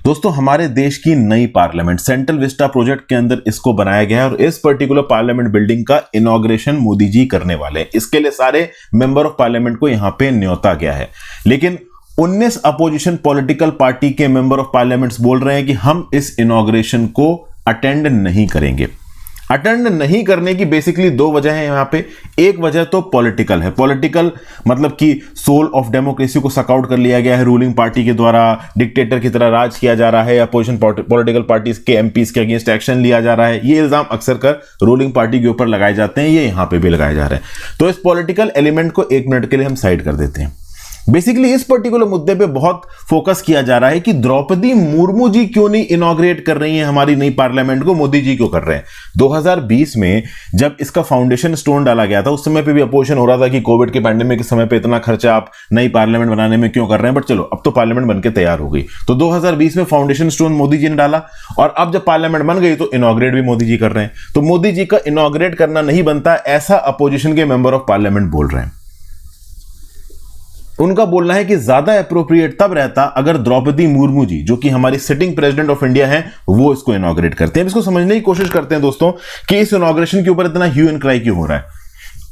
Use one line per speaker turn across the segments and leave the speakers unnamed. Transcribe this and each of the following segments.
दोस्तों हमारे देश की नई पार्लियामेंट सेंट्रल विस्टा प्रोजेक्ट के अंदर इसको बनाया गया है और इस पर्टिकुलर पार्लियामेंट बिल्डिंग का इनॉग्रेशन मोदी जी करने वाले हैं। इसके लिए सारे मेंबर ऑफ पार्लियामेंट को यहां पे न्योता गया है, लेकिन 19 अपोजिशन पॉलिटिकल पार्टी के मेंबर ऑफ पार्लियामेंट्स बोल रहे हैं कि हम इस इनॉग्रेशन को अटेंड नहीं करेंगे। अटेंड नहीं करने की बेसिकली दो वजह है यहां पे। एक वजह तो पॉलिटिकल है, पॉलिटिकल मतलब कि सोल ऑफ डेमोक्रेसी को सक आउट कर लिया गया है, रूलिंग पार्टी के द्वारा डिक्टेटर की तरह राज किया जा रहा है, अपोजिशन पॉलिटिकल पार्टीज के एमपीज के अगेंस्ट एक्शन लिया जा रहा है। ये इल्जाम अक्सर कर रूलिंग पार्टी के ऊपर लगाए जाते हैं, ये यहां पे भी लगाए जा रहे हैं। तो इस पॉलिटिकल एलिमेंट को एक मिनट के लिए हम साइड कर देते हैं। बेसिकली इस पर्टिकुलर मुद्दे पे बहुत फोकस किया जा रहा है कि द्रौपदी मुर्मू जी क्यों नहीं इनॉग्रेट कर रही हैं हमारी नई पार्लियामेंट को, मोदी जी क्यों कर रहे हैं। 2020 में जब इसका फाउंडेशन स्टोन डाला गया था उस समय पे भी अपोजिशन हो रहा था कि कोविड के पैंडेमिक के समय पे इतना खर्चा आप नई पार्लियामेंट बनाने में क्यों कर रहे हैं, बट चलो अब तो पार्लियामेंट बनके तैयार हो गई। तो 2020 में फाउंडेशन स्टोन मोदी जी ने डाला और अब जब पार्लियामेंट बन गई तो इनॉग्रेट भी मोदी जी कर रहे हैं। तो मोदी जी का इनॉग्रेट करना नहीं बनता, ऐसा अपोजिशन के मेंबर ऑफ पार्लियामेंट बोल रहे हैं। उनका बोलना है कि ज्यादा एप्रोप्रिएट तब रहता अगर द्रौपदी मुर्मू जी, जो कि हमारी सिटिंग प्रेसिडेंट ऑफ इंडिया हैं, वो इसको इनॉग्रेट करते हैं। इसको समझने की कोशिश करते हैं दोस्तों कि इस इनॉग्रेशन के ऊपर इतना ह्यू एंड क्राई क्यों हो रहा है।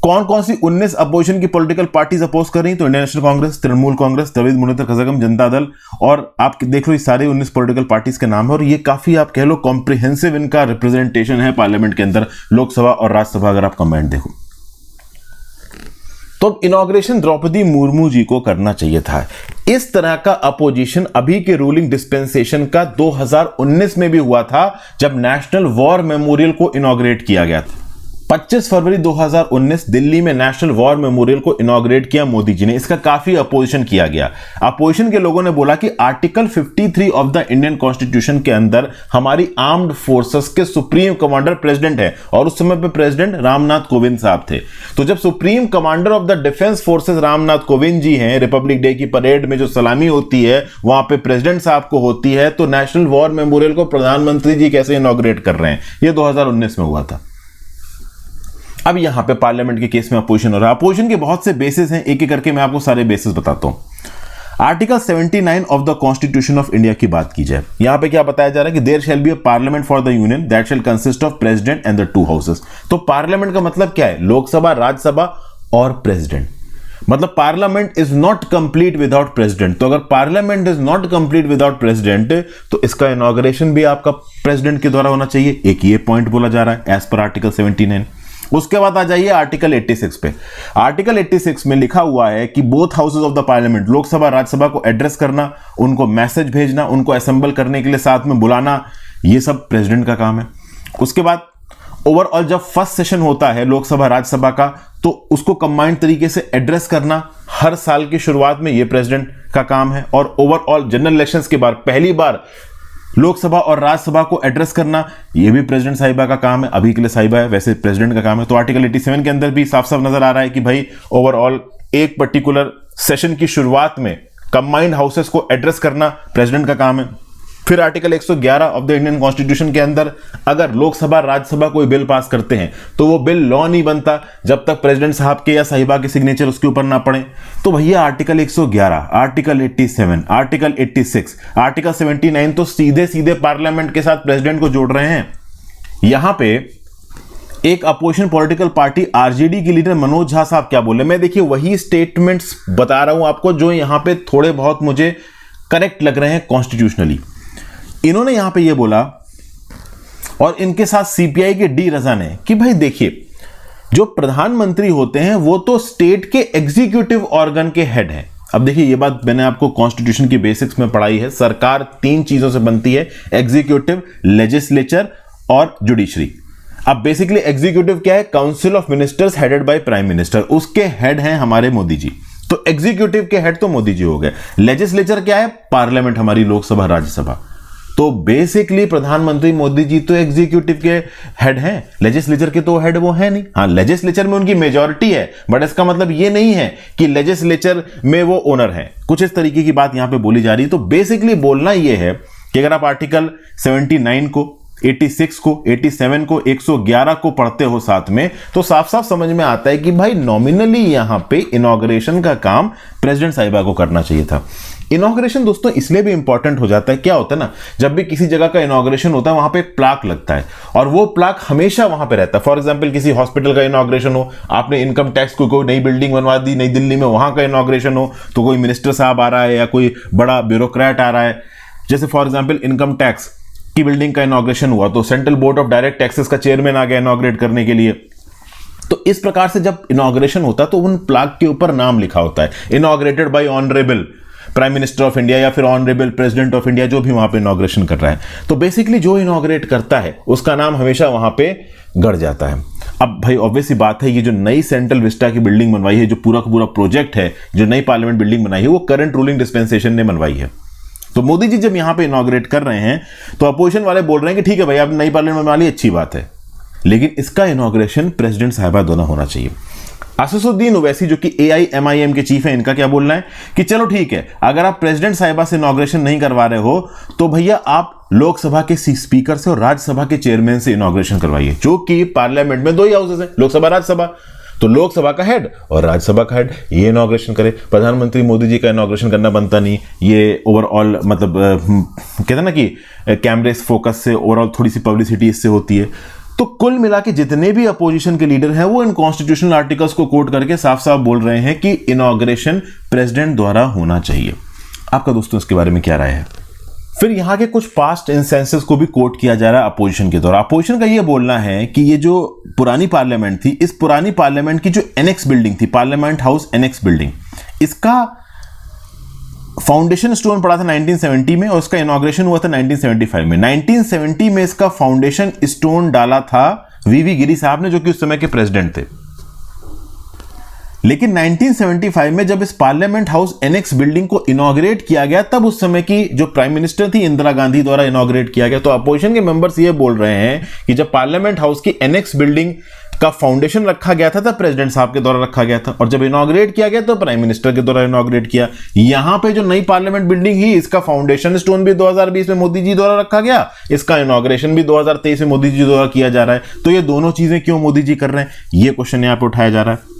कौन कौन सी 19 अपोजिशन की पॉलिटिकल पार्टीज अपोज कर रही हैं? तो इंडियन नेशनल कांग्रेस, तृणमूल कांग्रेस, द्रविड़ मुनेत्र कज़ागम जनता दल, और आप देख लो ये सारे 19 पॉलिटिकल पार्टीज के नाम है और ये काफी आप कह लो कॉम्प्रिहेंसिव इनका रिप्रेजेंटेशन है पार्लियामेंट के अंदर, लोकसभा और राज्यसभा अगर आप कंबाइंड देखो। तो इनॉग्रेशन द्रौपदी मुर्मू जी को करना चाहिए था। इस तरह का अपोजिशन अभी के रूलिंग डिस्पेंसेशन का 2019 में भी हुआ था जब नेशनल वॉर मेमोरियल को इनॉग्रेट किया गया था। 25 फरवरी 2019 दिल्ली में नेशनल वॉर मेमोरियल को इनॉग्रेट किया मोदी जी ने। इसका काफी अपोजिशन किया गया। अपोजिशन के लोगों ने बोला कि article 53 of the Indian constitution के अंदर हमारी आर्म्ड फोर्सेस के सुप्रीम कमांडर प्रेसिडेंट है और उस समय पे प्रेसिडेंट रामनाथ कोविंद साहब थे। तो जब supreme commander of the defence forces Ramnath Kovind ji हैं, रिपब्लिक डे की परेड में जो सलामी होती है वहां पे प्रेसिडेंट साहब को होती है, तो नेशनल वॉर मेमोरियल को प्रधानमंत्री जी कैसे इनॉग्रेट कर रहे हैं? ये 2019 में हुआ था। अब यहां पे पार्लियामेंट के केस में अपोजिशन हो रहा है। अपोजिशन के बहुत से बेसिस हैं, एक एक करके मैं आपको सारे बेसिस बताता हूं। Article 79 of the constitution of India की बात की जाए, यहां पे क्या बताया जा रहा है कि there shall be a parliament for the union that shall consist of president and the two houses. तो पार्लियामेंट का मतलब क्या है? लोकसभा, राज्यसभा और प्रेसिडेंट। मतलब parliament is not complete without president. तो अगर parliament is not complete without president तो इसका इनॉग्रेशन भी आपका प्रेसिडेंट के द्वारा होना चाहिए। एक ये पॉइंट बोला जा रहा है एज पर आर्टिकल 79। उसके बाद आ जाइए आर्टिकल 86 पे। आर्टिकल 86 में लिखा हुआ है कि both houses of the parliament, Lok Sabha Rajya Sabha को एड्रेस करना, उनको मैसेज भेजना, उनको असेंबल करने के लिए साथ में बुलाना, ये सब प्रेसिडेंट का काम है। उसके बाद ओवरऑल जब फर्स्ट सेशन होता है लोकसभा राज्यसभा का तो उसको कंबाइंड तरीके से एड्रेस करना हर साल की शुरुआत में ये प्रेसिडेंट का काम है। और ओवरऑल जनरल इलेक्शंस के बाद पहली बार लोकसभा और राज्यसभा को एड्रेस करना यह भी प्रेसिडेंट साहिबा का काम है। अभी के लिए साहिबा है, वैसे प्रेसिडेंट का काम है। तो आर्टिकल 87 के अंदर भी साफ साफ नजर आ रहा है कि भाई ओवरऑल एक पर्टिकुलर सेशन की शुरुआत में कंबाइंड हाउसेस को एड्रेस करना प्रेसिडेंट का काम है। फिर article 111 of the Indian constitution के अंदर अगर लोकसभा राज्यसभा कोई बिल पास करते हैं तो वो बिल लॉ नहीं बनता जब तक प्रेसिडेंट साहब के या साहिबा के सिग्नेचर उसके ऊपर ना पड़े। तो भैया आर्टिकल 111, आर्टिकल 87, आर्टिकल 86, आर्टिकल 79 तो सीधे सीधे पार्लियामेंट के साथ प्रेसिडेंट को जोड़ रहे हैं। यहां पे एक अपोजिशन पॉलिटिकल पार्टी आरजेडी के लीडर मनोज झा साहब क्या बोले, मैं देखिए वही स्टेटमेंट्स बता रहा हूं आपको जो यहां पे थोड़े बहुत मुझे करेक्ट लग रहे हैं कॉन्स्टिट्यूशनली। इन्होंने यहां पे ये बोला और इनके साथ सीपीआई के डी रजा ने कि भाई देखिए जो प्रधानमंत्री होते हैं वो तो स्टेट के एग्जीक्यूटिव ऑर्गन के हेड हैं। अब देखिए ये बात मैंने आपको कॉन्स्टिट्यूशन की बेसिक्स में पढ़ाई है। सरकार 3 चीजों से बनती है, एग्जीक्यूटिव, लेजिस्लेचर और जुडिशरी। अब बेसिकली एग्जीक्यूटिव क्या है? Council of ministers headed by prime minister, उसके हेड हैं हमारे मोदी जी। तो एग्जीक्यूटिव के हेड तो मोदी जी हो गए। लेजिस्लेचर क्या है? पार्लियामेंट, हमारी लोकसभा राज्यसभा। तो बेसिकली प्रधानमंत्री मोदी जी तो एग्जीक्यूटिव के हेड हैं, लेजिस्लेचर के तो हेड वो है नहीं। हाँ, लेजिस्लेचर में उनकी मेजॉरिटी है बट इसका मतलब ये नहीं है कि लेजिस्लेचर में वो ओनर है। कुछ इस तरीके की बात यहां पे बोली जा रही है। तो बेसिकली बोलना ये है कि अगर आप आर्टिकल 79 को, 86 को, 87 को, 111 को पढ़ते हो साथ में तो साफ साफ समझ में आता है कि भाई नॉमिनली यहां पे इनॉग्रेशन का काम प्रेसिडेंट साहिबा को करना चाहिए था। इनॉग्रेशन दोस्तों इसलिए भी इंपॉर्टेंट हो जाता है, क्या होता है ना, जब भी किसी जगह का इनॉग्रेशन होता है वहां पे एक प्लाक लगता है और वो प्लाक हमेशा वहां पे रहता है। फॉर एग्जांपल किसी हॉस्पिटल का इनॉग्रेशन हो, आपने इनकम टैक्स को कोई नई बिल्डिंग बनवा दी नई दिल्ली में, वहां का इनॉग्रेशन हो तो कोई मिनिस्टर साहब आ रहा है या कोई बड़ा ब्यूरोक्रेट आ रहा है, जैसे फॉर एग्जांपल इनकम टैक्स की बिल्डिंग का इनॉग्रेशन हुआ तो central board of direct taxes का चेयरमैन आ गया इनॉग्रेट करने के लिए। तो इस प्रकार से जब इनॉग्रेशन होता है तो उन प्लाक के ऊपर नाम लिखा होता है, inaugurated bye honourable prime minister of India या फिर ऑनरेबल प्रेसिडेंट ऑफ इंडिया, जो भी वहां पे इनॉग्रेशन कर रहा है। तो बेसिकली जो इनॉग्रेट करता है उसका नाम हमेशा वहां पे गड़ जाता है। अब भाई ऑब्वियस सी बात है, ये जो नई सेंट्रल विस्टा की बिल्डिंग बनवाई है, जो पूरा का पूरा प्रोजेक्ट है, जो नई पार्लियामेंट बिल्डिंग बनाई है, वो करंट रूलिंग डिस्पेंसेशन ने बनवाई है। तो मोदी जी जब यहां पे इनॉग्रेट कर रहे हैं तो अपोजिशन वाले बोल रहे हैं कि ठीक है भाई आप नई पार्लियामेंट बनवा ली, अच्छी बात है, लेकिन इसका इनॉग्रेशन प्रेसिडेंट साहिबा द्वारा होना चाहिए। असदुद्दीन ओवैसी जो कि AIMIM के चीफ है, इनका क्या बोलना है कि चलो ठीक है, अगर आप प्रेसिडेंट साहिबा से इनॉग्रेशन नहीं करवा रहे हो तो भैया आप लोकसभा के स्पीकर से और राज्यसभा के चेयरमैन से इनॉग्रेशन करवाइए, जो कि पार्लियामेंट में दो ही हाउसेस हैं, लोकसभा राज्यसभा। तो लोकसभा का हेड और राज्यसभा का हेड ये इनॉग्रेशन करे। प्रधानमंत्री मोदी जी का इनॉग्रेशन करना बनता नहीं, ये ओवरऑल मतलब कहते हैं ना कि कैमरे फोकस से ओवरऑल थोड़ी सी पब्लिसिटी इससे होती है। तो कुल मिला के जितने भी अपोजिशन के लीडर हैं वो इन कॉन्स्टिट्यूशनल आर्टिकल्स को कोट करके साफ साफ बोल रहे हैं कि इनॉग्रेशन प्रेसिडेंट द्वारा होना चाहिए। आपका दोस्तों इसके बारे में क्या राय है? फिर यहां के कुछ पास्ट इंस्टेंसेस को भी कोट किया जा रहा है अपोजिशन के द्वारा। अपोजिशन का यह बोलना है कि ये जो पुरानी पार्लियामेंट थी, इस पुरानी पार्लियामेंट की जो एनेक्स बिल्डिंग थी, पार्लियामेंट हाउस एनेक्स बिल्डिंग, इसका फाउंडेशन स्टोन पड़ा था 1970 में और इसका इनॉग्रेशन हुआ था 1975 में। 1970 में इसका फाउंडेशन स्टोन डाला था वीवी गिरी साहब ने, जो कि उस समय के प्रेसिडेंट थे। लेकिन 1975 में जब इस पार्लियामेंट हाउस एनेक्स बिल्डिंग को इनॉग्रेट किया गया, तब उस समय की जो प्राइम मिनिस्टर थी इंदिरा गांधी द्वारा इनॉग्रेट किया गया। तो अपोजिशन के मेंबर्स ये बोल रहे हैं कि जब पार्लियामेंट हाउस की एनेक्स बिल्डिंग का फाउंडेशन रखा गया था तब प्रेसिडेंट साहब के द्वारा रखा गया था, और जब इनॉग्रेट किया गया तो प्राइम मिनिस्टर के द्वारा इनॉग्रेट किया। यहां पे जो नई पार्लियामेंट बिल्डिंग ही, इसका फाउंडेशन स्टोन भी 2020 में मोदी जी द्वारा रखा गया, इसका इनॉग्रेशन भी 2023 में मोदी जी द्वारा किया जा रहा है। तो ये दोनों चीजें क्यों मोदी जी कर रहे हैं, ये क्वेश्चन यहां पे उठाया जा रहा है।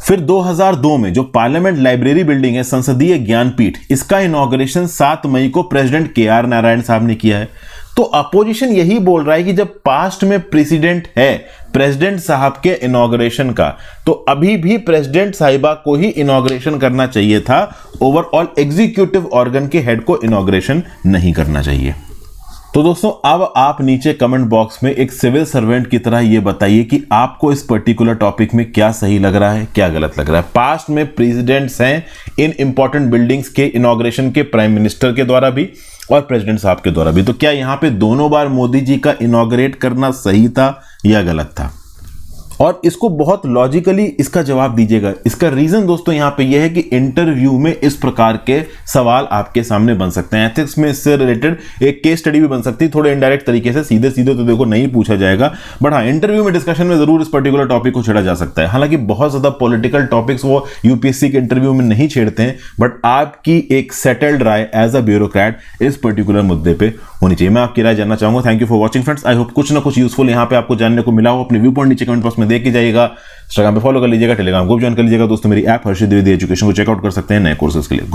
फिर 2002 में जो पार्लियामेंट लाइब्रेरी बिल्डिंग है, संसदीय ज्ञानपीठ, इसका इनॉग्रेशन 7 मई को प्रेसिडेंट KR नारायण साहब ने किया है। तो अपोजिशन यही बोल रहा है कि जब पास्ट में प्रेसिडेंट है प्रेसिडेंट साहब के इनॉग्रेशन का, तो अभी भी प्रेसिडेंट साहिबा को ही इनॉग्रेशन करना चाहिए था, ओवरऑल एग्जीक्यूटिव ऑर्गन के हेड को इनॉग्रेशन नहीं करना चाहिए। तो दोस्तों अब आप नीचे कमेंट बॉक्स में एक सिविल सर्वेंट की तरह ये बताइए कि आपको इस पर्टिकुलर टॉपिक में क्या सही लग रहा है, क्या गलत लग रहा है। पास्ट में प्रेसिडेंट्स हैं इन इंपॉर्टेंट बिल्डिंग्स के इनॉग्रेशन के, प्राइम मिनिस्टर के द्वारा भी और प्रेसिडेंट साहब के द्वारा भी। तो क्या यहां पे दोनों बार मोदी जी का इनॉग्रेट करना सही था या गलत था? और इसको बहुत लॉजिकली इसका जवाब दीजिएगा। इसका रीजन दोस्तों यहां पे यह है कि इंटरव्यू में इस प्रकार के सवाल आपके सामने बन सकते हैं। एथिक्स में इससे रिलेटेड एक केस स्टडी भी बन सकती है, थोड़े इनडायरेक्ट तरीके से, सीधे सीधे तो देखो नहीं पूछा जाएगा, बट हाँ इंटरव्यू में डिस्कशन में जरूर इस पर्टिकुलर टॉपिक को छेड़ा जा सकता है। हालांकि बहुत ज्यादा पॉलिटिकल टॉपिक्स वो यूपीएससी के इंटरव्यू में नहीं छेड़ते हैं, बट आपकी एक सेटल्ड राय एज अ ब्यूरोक्रेट इस पर्टिकुलर मुद्दे पे होनी चाहिए। मैं आपकी राय जानना चाहूंगा। Thank you for watching friends. I hope कुछ ना कुछ यूजफुल यहां पे आपको जानने को मिला हो। अपने व्यू पॉइंट नीचे कमेंट बॉक्स में देख के जाइएगा, इंस्टाग्राम पे फॉलो कर लीजिएगा, टेलीग्राम ग्रुप ज्वाइन कर लीजिएगा। दोस्तों मेरी ऐप हर्षित द्विवेदी एजुकेशन को चेकआउट कर सकते हैं नए कोर्सेज के लिए। गुड